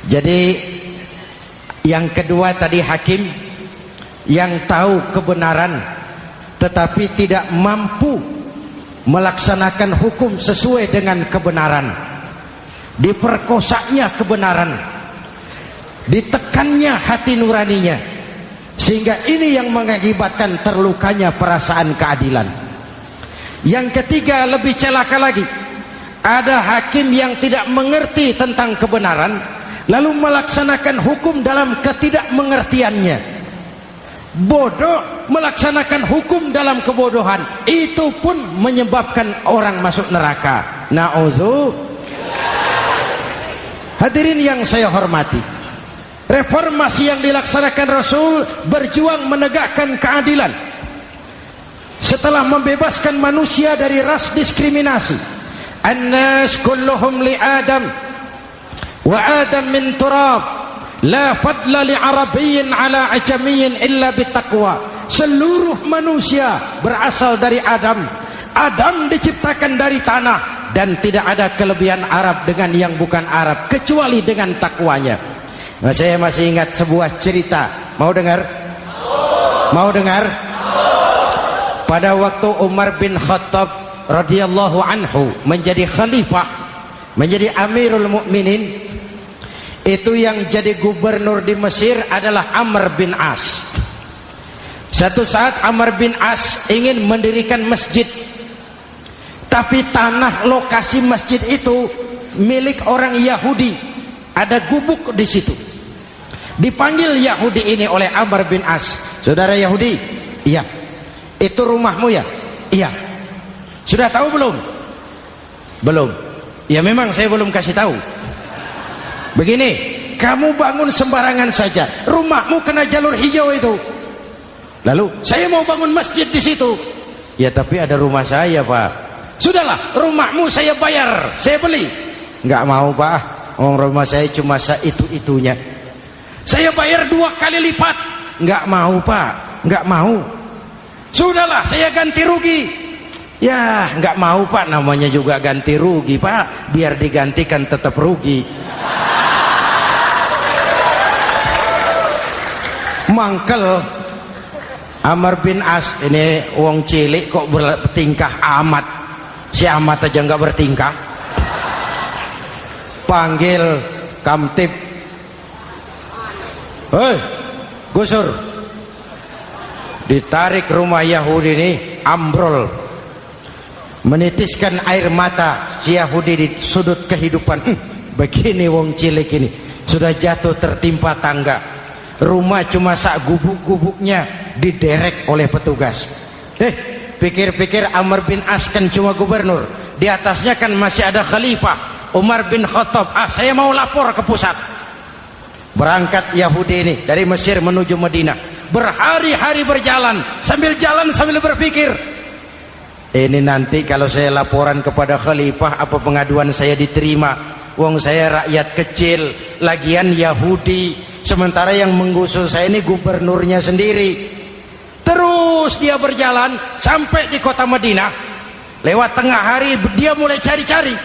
Jadi yang kedua tadi hakim yang tahu kebenaran tetapi tidak mampu melaksanakan hukum sesuai dengan kebenaran. Diperkosanya kebenaran, ditekannya hati nuraninya, sehingga ini yang mengakibatkan terlukanya perasaan keadilan. Yang ketiga lebih celaka lagi, ada hakim yang tidak mengerti tentang kebenaran lalu melaksanakan hukum dalam ketidakmengertiannya. Bodoh melaksanakan hukum dalam kebodohan, itu pun menyebabkan orang masuk neraka. Na'udzubillah. Hadirin yang saya hormati, reformasi yang dilaksanakan Rasul berjuang menegakkan keadilan. Setelah membebaskan manusia dari ras diskriminasi, an-nas kulluhum li Adam wa Adam min turab, la fadla li arabiyyin ala ajamiyyin illa bitaqwa. Seluruh manusia berasal dari Adam. Adam diciptakan dari tanah, dan tidak ada kelebihan Arab dengan yang bukan Arab kecuali dengan takwanya. Nah, saya masih ingat sebuah cerita. Mau dengar? Mau dengar? Pada waktu Umar bin Khattab radhiyallahu anhu menjadi khalifah, menjadi Amirul Mukminin, itu yang jadi gubernur di Mesir adalah Amr bin As. Satu saat Amr bin As ingin mendirikan masjid, tapi tanah lokasi masjid itu milik orang Yahudi. Ada gubuk di situ. Dipanggil Yahudi ini oleh Amr bin As. Saudara Yahudi, iya. Itu rumahmu ya? Iya. Sudah tahu belum? Belum. Ya memang saya belum kasih tahu. Begini, kamu bangun sembarangan saja, rumahmu kena jalur hijau itu. Lalu saya mau bangun masjid di situ. Ya tapi ada rumah saya, Pak. Sudahlah, rumahmu saya bayar, saya beli. Enggak mau, Pak. Rumah saya cuma itu-itunya. Saya bayar 2 kali lipat. Enggak mau, Pak. Enggak mau. Sudahlah, saya ganti rugi. Ya, enggak mau, Pak. Namanya juga ganti rugi, Pak. Biar digantikan tetap rugi. Mangkel Amr bin As ini wong cilik kok bertingkah amat. Si amat aja enggak bertingkah. Panggil kamtib. Hei, gusur. Ditarik rumah Yahudi ini, ambrol. Menitiskan air mata si Yahudi di sudut kehidupan. Begini wong cilik ini, sudah jatuh tertimpa tangga. Rumah cuma sak gubuk-gubuknya diderek oleh petugas. Pikir-pikir Amr bin As kan cuma gubernur, di atasnya kan masih ada khalifah Umar bin Khattab. Saya mau lapor ke pusat. Berangkat Yahudi ini dari Mesir menuju Madinah. Berhari-hari berjalan, sambil berpikir, ini nanti kalau saya laporan kepada khalifah, apa pengaduan saya diterima? Wong saya rakyat kecil, lagian Yahudi, sementara yang menggusur saya ini gubernurnya sendiri. Terus dia berjalan sampai di kota Madinah. Lewat tengah hari dia mulai cari-cari.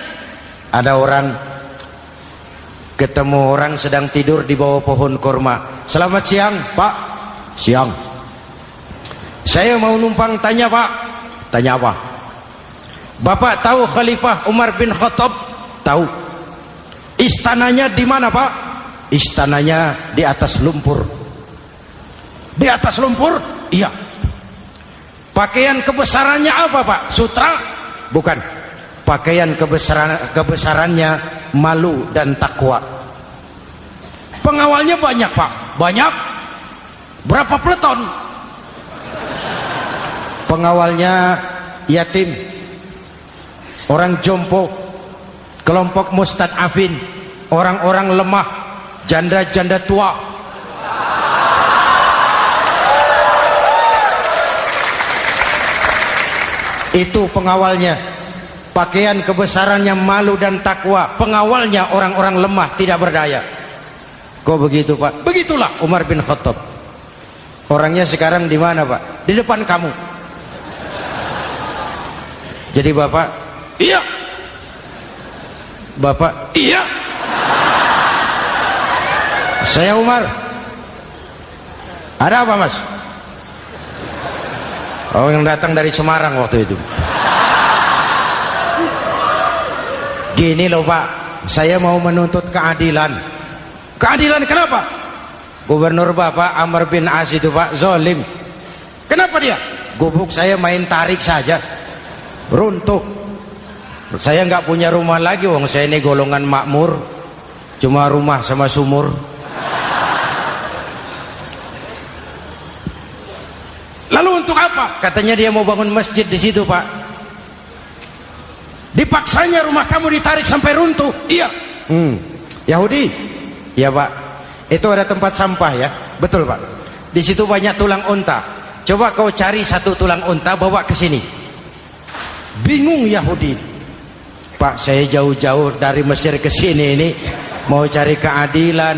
Ada orang, ketemu orang sedang tidur di bawah pohon kurma. Selamat siang, Pak. Siang. Saya mau numpang tanya, Pak. Tanya apa? Bapak tahu Khalifah Umar bin Khattab? Tahu. Istananya di mana, Pak? Istananya di atas lumpur. Di atas lumpur? Iya. Pakaian kebesarannya apa, Pak? Sutra? Bukan. Pakaian kebesarannya malu dan takwa. Pengawalnya banyak, Pak. Banyak? Berapa peleton? Pengawalnya yatim, orang jompo, kelompok mustad'afin, orang-orang lemah, janda-janda tua. Itu pengawalnya. Pakaian kebesarannya malu dan takwa. Pengawalnya orang-orang lemah, tidak berdaya. Kok begitu, Pak? Begitulah Umar bin Khattab. Orangnya sekarang di mana, Pak? Di depan kamu. Jadi Bapak, iya. Bapak, iya. Saya Umar. Ada apa, Mas? Oh, yang datang dari Semarang waktu itu. Gini loh, Pak, saya mau menuntut keadilan. Keadilan kenapa? Gubernur Bapak Amr bin As itu, Pak, zolim. Kenapa dia? Gubuk saya main tarik saja, runtuh. Saya nggak punya rumah lagi, wong saya ini golongan makmur, cuma rumah sama sumur. Lalu untuk apa? Katanya dia mau bangun masjid di situ, Pak. Dipaksanya rumah kamu ditarik sampai runtuh. Iya. Yahudi? Ya, Pak. Itu ada tempat sampah ya. Betul, Pak. Di situ banyak tulang unta. Coba kau cari satu tulang unta bawa ke sini. Bingung Yahudi. Pak, saya jauh-jauh dari Mesir ke sini ini mau cari keadilan.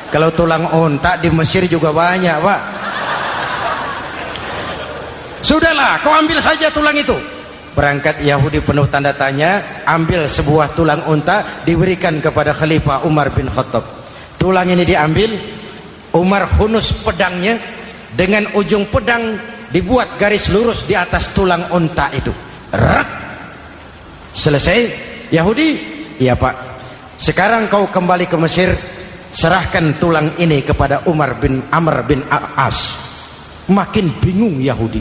Kalau tulang unta di Mesir juga banyak, Pak. Sudahlah, kau ambil saja tulang itu. Berangkat Yahudi penuh tanda tanya, ambil sebuah tulang unta, diberikan kepada Khalifah Umar bin Khattab. Tulang ini diambil, Umar hunus pedangnya, dengan ujung pedang dibuat garis lurus di atas tulang unta itu. Rak. Selesai. Yahudi, iya Pak, sekarang kau kembali ke Mesir, serahkan tulang ini kepada Umar bin Amr bin As. Makin bingung Yahudi,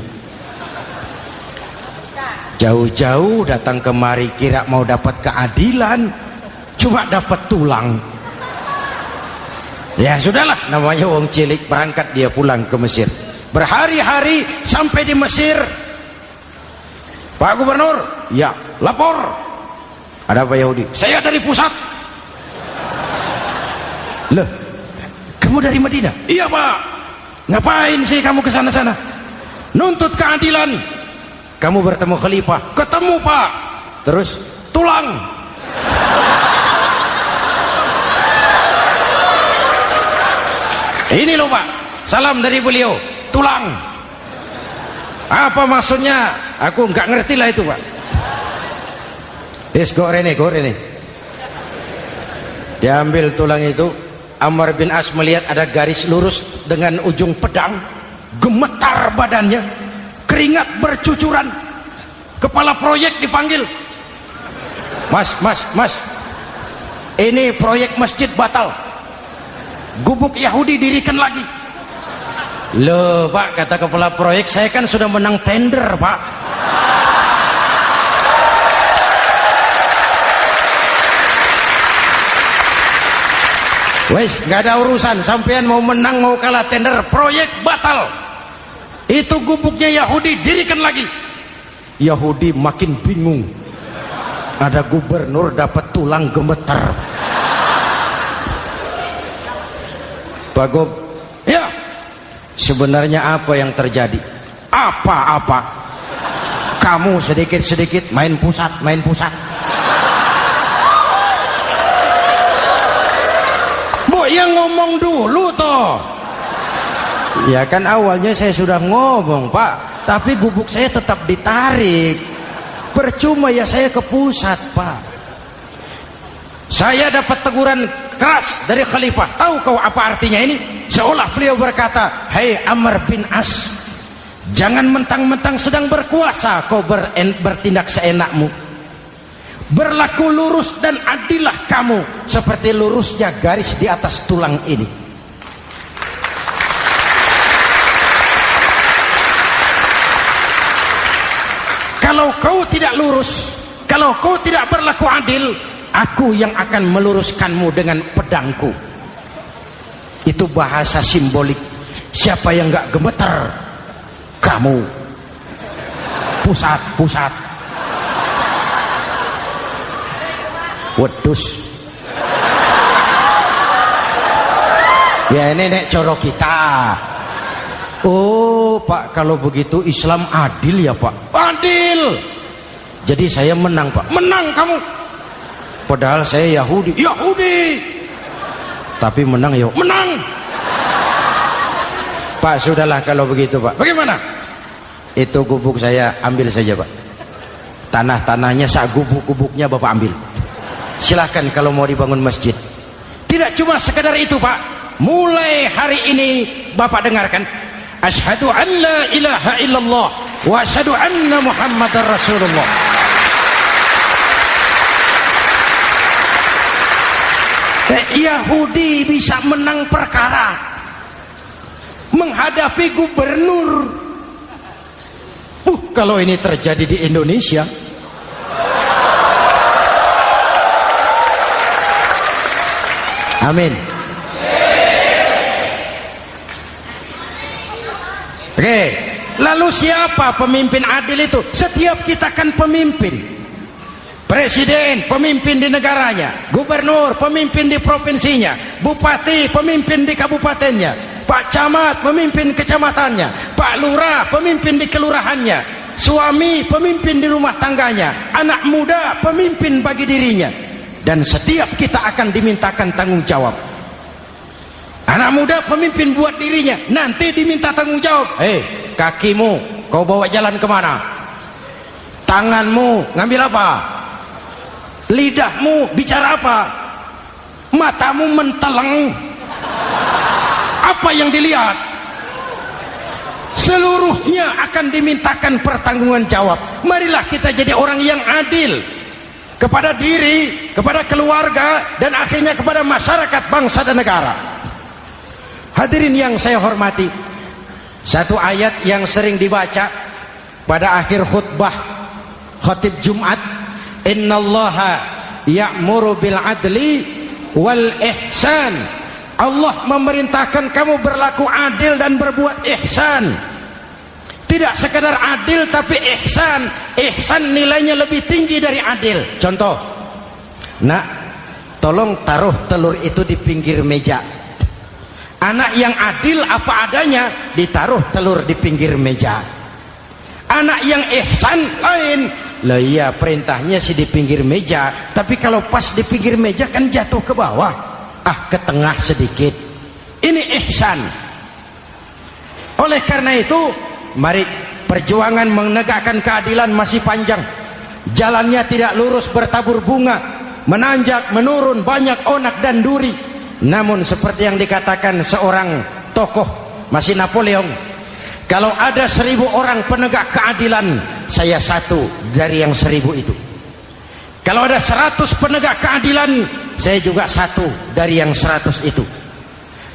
jauh-jauh datang kemari kira mau dapat keadilan, cuma dapat tulang. Ya sudahlah, namanya wong cilik. Berangkat dia pulang ke Mesir, berhari-hari sampai di Mesir. Pak Gubernur, ya lapor. Ada apa Yahudi? Saya dari pusat. Loh, kamu dari Madinah? Iya Pak. Ngapain sih kamu ke sana-sana? Nuntut keadilan. Kamu bertemu Khalifah? Ketemu Pak. Terus tulang. Ini loh Pak, salam dari beliau, tulang. Apa maksudnya? Aku nggak ngerti lah itu Pak. Go rene. Diambil tulang itu. Amr bin As melihat ada garis lurus dengan ujung pedang, gemetar badannya, keringat bercucuran. Kepala proyek dipanggil. Mas, ini proyek masjid batal, gubuk Yahudi dirikan lagi. Loh Pak, kata kepala proyek, saya kan sudah menang tender Pak. Wes, nggak ada urusan, sampean mau menang mau kalah tender, proyek batal. Itu gubuknya Yahudi dirikan lagi. Yahudi makin bingung. Ada gubernur dapat tulang gemetar. Pak Gob, ya, sebenarnya apa yang terjadi? Apa-apa. Kamu sedikit-sedikit main pusat. Yang ngomong dulu toh. Ya kan awalnya saya sudah ngomong Pak, tapi gubuk saya tetap ditarik. Percuma ya saya ke pusat Pak. Saya dapat teguran keras dari Khalifah. Tahu kau apa artinya ini? Seolah beliau berkata, "Hei Amr bin As, jangan mentang-mentang sedang berkuasa kau bertindak seenakmu. Berlaku lurus dan adillah kamu seperti lurusnya garis di atas tulang ini." Kalau kau tidak lurus, kalau kau tidak berlaku adil, aku yang akan meluruskanmu dengan pedangku. Itu bahasa simbolik. Siapa yang gak gemeter? Kamu. Pusat. Wedus. Ya ini nek coro kita. Oh Pak, kalau begitu Islam adil ya Pak? Adil. Jadi saya menang Pak? Menang kamu. Padahal saya Yahudi. Tapi menang ya? Menang. Pak sudahlah kalau begitu Pak. Bagaimana? Itu gubuk saya ambil saja Pak. Tanah-tanahnya sak gubuk-gubuknya Bapak ambil. Silahkan kalau mau dibangun masjid. Tidak cuma sekedar itu Pak. Mulai hari ini Bapak dengarkan, asyhadu an la ilaha illallah wa asyhadu anna muhammadar rasulullah. Yahudi bisa menang perkara menghadapi gubernur. Kalau ini terjadi di Indonesia, amin. Oke, lalu siapa pemimpin adil itu? Setiap kita kan pemimpin. Presiden, pemimpin di negaranya. Gubernur, pemimpin di provinsinya. Bupati, pemimpin di kabupatennya. Pak Camat, pemimpin kecamatannya. Pak Lurah, pemimpin di kelurahannya. Suami, pemimpin di rumah tangganya. Anak muda, pemimpin bagi dirinya. Dan setiap kita akan dimintakan tanggung jawab. Anak muda pemimpin buat dirinya, nanti diminta tanggung jawab. Kakimu kau bawa jalan kemana? Tanganmu ngambil apa? Lidahmu bicara apa? Matamu menteleng. Apa yang dilihat? Seluruhnya akan dimintakan pertanggungan jawab. Marilah kita jadi orang yang adil kepada diri, kepada keluarga, dan akhirnya kepada masyarakat, bangsa dan negara. Hadirin yang saya hormati, satu ayat yang sering dibaca pada akhir khutbah khatib Jumat, innallaha ya'muru bil adli wal ihsan. Allah memerintahkan kamu berlaku adil dan berbuat ihsan. Tidak sekadar adil tapi ihsan. Ihsan nilainya lebih tinggi dari adil. Contoh, nak, tolong taruh telur itu di pinggir meja. Anak yang adil apa adanya, ditaruh telur di pinggir meja. Anak yang ihsan lain. Lah iya, perintahnya sih di pinggir meja, tapi kalau pas di pinggir meja kan jatuh ke bawah, ke tengah sedikit. Ini ihsan. Oleh karena itu, mari, perjuangan menegakkan keadilan masih panjang. Jalannya tidak lurus, bertabur bunga, menanjak, menurun, banyak onak dan duri. Namun seperti yang dikatakan seorang tokoh, masih Napoleon, kalau ada 1000 orang penegak keadilan, saya satu dari yang 1000 itu. Kalau ada 100 penegak keadilan, saya juga satu dari yang 100 itu.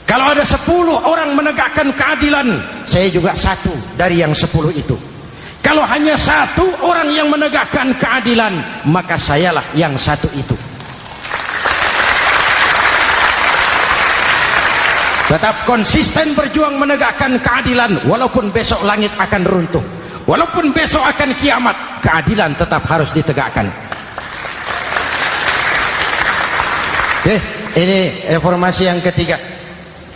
Kalau ada 10 orang menegakkan keadilan, saya juga satu dari yang 10 itu. Kalau hanya 1 orang yang menegakkan keadilan, maka sayalah yang 1 itu. Tetap konsisten berjuang menegakkan keadilan, walaupun besok langit akan runtuh, walaupun besok akan kiamat, keadilan tetap harus ditegakkan. Oke, ini reformasi yang ketiga.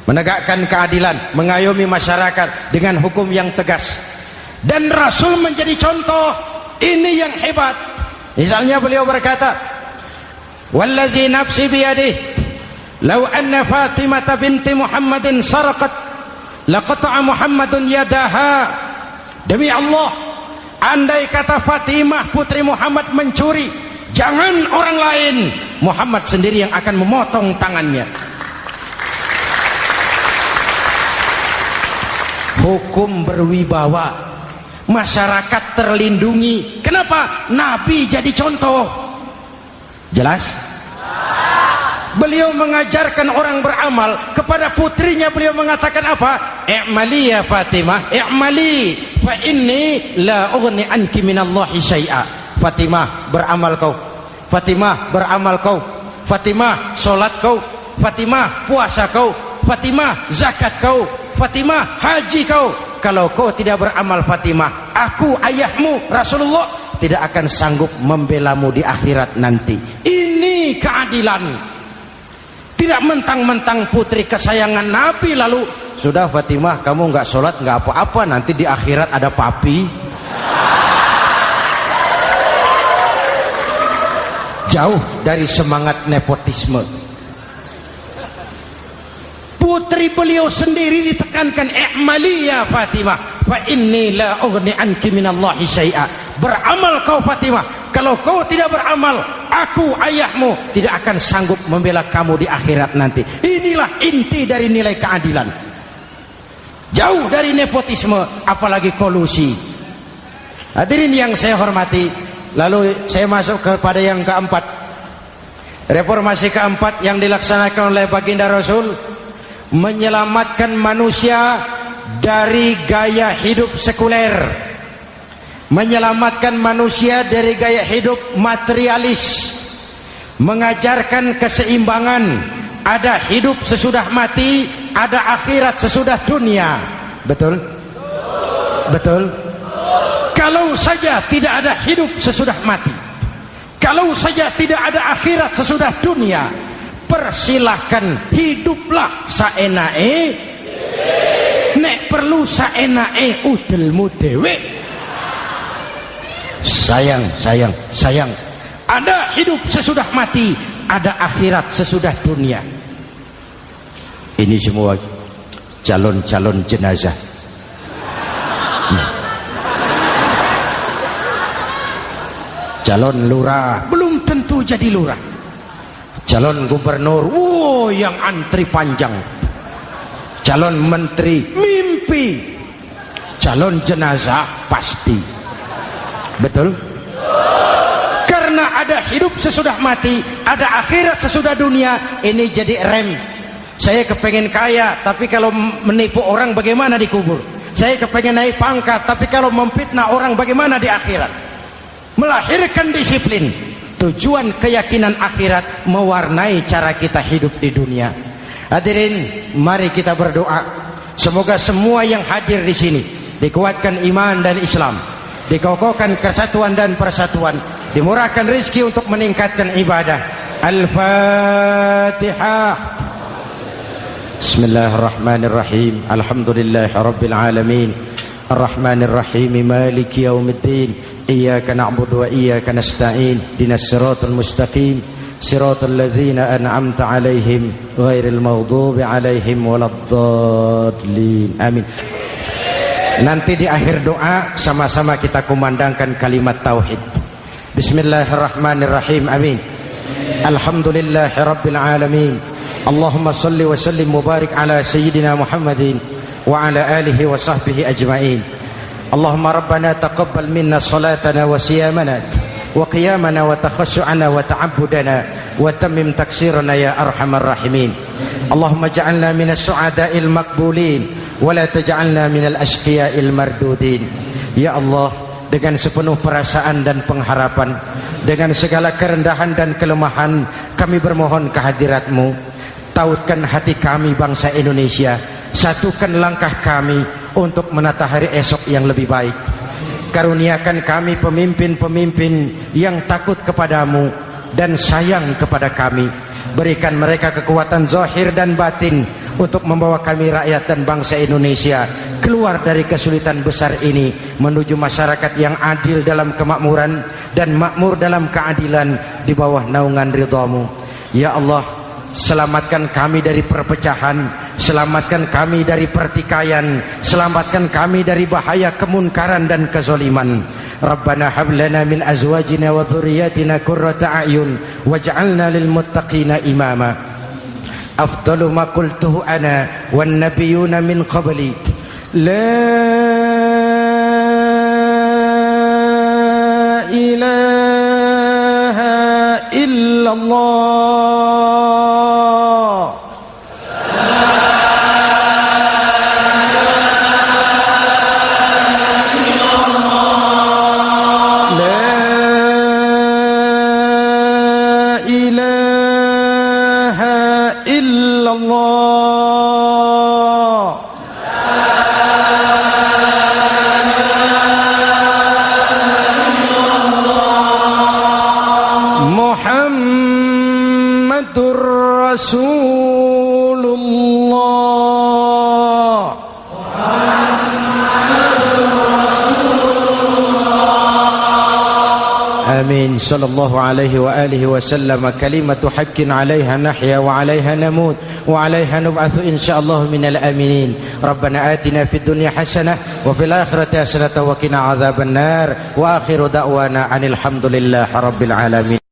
Menegakkan keadilan, mengayomi masyarakat dengan hukum yang tegas. Dan Rasul menjadi contoh. Ini yang hebat. Misalnya beliau berkata, "Wallazi nafsi biyadihi, law anna Fatimah binti Muhammadin sarqat, laqata'a Muhammadun yadaha." Demi Allah, andai kata Fatimah putri Muhammad mencuri, jangan orang lain, Muhammad sendiri yang akan memotong tangannya. Hukum berwibawa, masyarakat terlindungi. Kenapa? Nabi jadi contoh. Jelas? Beliau mengajarkan orang beramal. Kepada putrinya beliau mengatakan apa? I'mali ya Fatimah, i'mali, fa inni la ughni anki minallahi syai'a. Fatimah, beramal kau. Fatimah, beramal kau. Fatimah, solat kau. Fatimah, puasa kau. Fatimah, zakat kau. Fatimah, haji kau. Kalau kau tidak beramal Fatimah, aku ayahmu Rasulullah tidak akan sanggup membelamu di akhirat nanti. Ini keadilan. Tidak mentang-mentang putri kesayangan Nabi lalu sudah Fatimah kamu nggak sholat nggak apa-apa, nanti di akhirat ada papi. Jauh dari semangat nepotisme. Putri beliau sendiri ditekankan, i'mali ya Fatimah, fa inni la ughni anki minallahi syai'a. Beramal kau Fatimah, kalau kau tidak beramal, aku ayahmu tidak akan sanggup membela kamu di akhirat nanti. Inilah inti dari nilai keadilan. Jauh dari nepotisme, apalagi kolusi. Hadirin yang saya hormati, lalu saya masuk kepada yang keempat. Reformasi keempat yang dilaksanakan oleh baginda Rasul, menyelamatkan manusia dari gaya hidup sekuler, menyelamatkan manusia dari gaya hidup materialis, mengajarkan keseimbangan. Ada hidup sesudah mati, ada akhirat sesudah dunia. Betul? Betul? Kalau saja tidak ada hidup sesudah mati, kalau saja tidak ada akhirat sesudah dunia, persilahkan hiduplah saenake, nek perlu saenake udelmu dhewe. Sayang. Ada hidup sesudah mati, ada akhirat sesudah dunia. Ini semua calon-calon jenazah. Calon lurah belum tentu jadi lurah. Calon gubernur, yang antri panjang. Calon menteri, mimpi. Calon jenazah, pasti. Betul? Karena ada hidup sesudah mati, ada akhirat sesudah dunia. Ini jadi rem. Saya kepengen kaya, tapi kalau menipu orang bagaimana dikubur? Saya kepengen naik pangkat, tapi kalau memfitnah orang bagaimana di akhirat? Melahirkan disiplin. Tujuan keyakinan akhirat mewarnai cara kita hidup di dunia. Hadirin, mari kita berdoa. Semoga semua yang hadir di sini dikuatkan iman dan Islam, dikokohkan kesatuan dan persatuan, dimurahkan rezeki untuk meningkatkan ibadah. Al-Fatihah. Bismillahirrahmanirrahim. Alhamdulillahirabbil alamin. Arrahmanirrahim. Maliki yaumiddin. Iyyaka na'budu wa iyyaka nasta'in. Ihdinas siratal mustaqim. Siratal ladzina an'amta 'alaihim ghairil maghdubi 'alaihim waladdallin. Amin. Nanti di akhir doa sama-sama kita kumandangkan kalimat tauhid. Bismillahirrahmanirrahim. Amin. Alhamdulillahirabbil alamin. Allahumma salli wa sallim mubarik ala sayyidina Muhammadin wa ala alihi wa sahbihi ajma'in. Allahumma rabbana taqabbal minna salatana wa siyamana wa qiyamana wa takhashu'ana wa ta'abbudana wa tammim taksirana ya arhamar rahimin. Allahumma ja'alna minas su'ada'il maqbulin wa la taj'alna minal ashqiya'il mardudin. Ya Allah, dengan sepenuh perasaan dan pengharapan, dengan segala kerendahan dan kelemahan, kami bermohon kehadirat-Mu. Tautkan hati kami bangsa Indonesia, satukan langkah kami untuk menata hari esok yang lebih baik. Karuniakan kami pemimpin-pemimpin yang takut kepadamu dan sayang kepada kami. Berikan mereka kekuatan zahir dan batin untuk membawa kami rakyat dan bangsa Indonesia keluar dari kesulitan besar ini menuju masyarakat yang adil dalam kemakmuran dan makmur dalam keadilan di bawah naungan ridha-Mu. Ya Allah, selamatkan kami dari perpecahan, selamatkan kami dari pertikaian, selamatkan kami dari bahaya kemunkaran dan kezaliman. Rabbana hab lana min azwajina wa dhurriyyatina qurrata a'yun waj'alna lil muttaqina imama. Afdalu ma qultuhu ana wan nabiyyuna min qabli. La ilaha illallah. آمين. صلى الله عليه وآله وسلم. كلمة حق عليها نحيا وعليها نموت وعليها نبعث إن شاء الله من الآمنين. ربنا آتنا في الدنيا حسنة وفي الآخرة حسنة وقنا عذاب النار. وآخر دعوانا أن الحمد لله رب العالمين.